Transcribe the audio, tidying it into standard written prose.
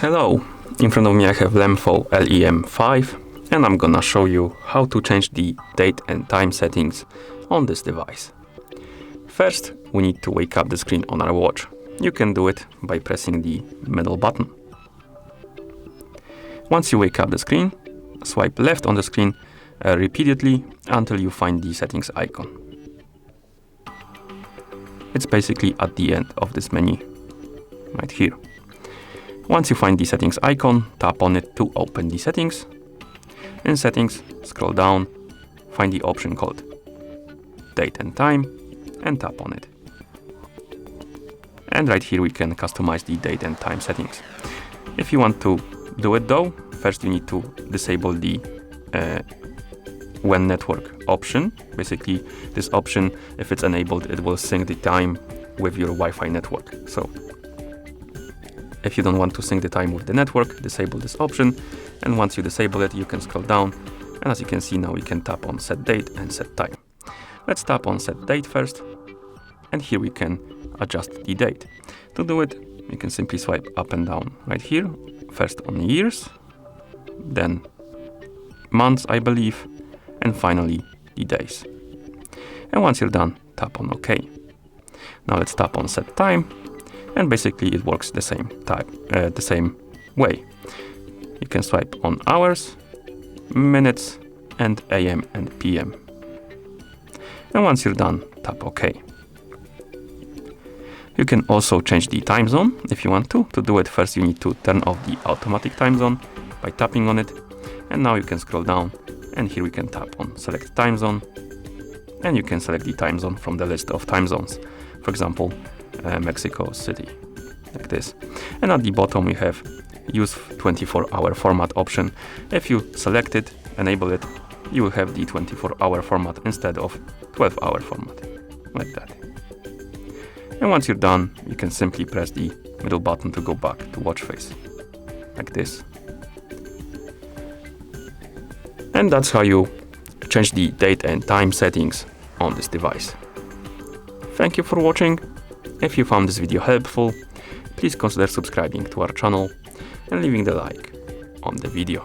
Hello, in front of me I have LEMFO LEM5 and I'm gonna show you how to change the date and time settings on this device. First, we need to wake up the screen on our watch. You can do it by pressing the middle button. Once you wake up the screen, swipe left on the screen repeatedly until you find the settings icon. It's basically at the end of this menu, right here. Once you find the settings icon, tap on it to open the settings. In settings, scroll down, find the option called date and time and tap on it. And right here we can customize the date and time settings. If you want to do it though, first you need to disable the when network option. Basically, this option, if it's enabled, it will sync the time with your Wi-Fi network. So if you don't want to sync the time with the network, disable this option. And once you disable it, you can scroll down. And as you can see now, we can tap on set date and set time. Let's tap on set date first. And here we can adjust the date. To do it, you can simply swipe up and down right here. First on years, then months, I believe, and finally the days. And once you're done, tap on OK. Now let's tap on set time. And basically it works the same way. You can swipe on hours, minutes, and AM and PM. And once you're done, tap OK. You can also change the time zone if you want to. To do it, first you need to turn off the automatic time zone by tapping on it. And now you can scroll down, and here we can tap on select time zone. And you can select the time zone from the list of time zones. For example, Mexico City, like this. And at the bottom we have use 24-hour format option. If you select it, enable it, you will have the 24-hour format instead of 12-hour format, like that. And once you're done, you can simply press the middle button to go back to watch face, like this. And that's how you change the date and time settings on this device. Thank you for watching. If you found this video helpful, please consider subscribing to our channel and leaving the like on the video.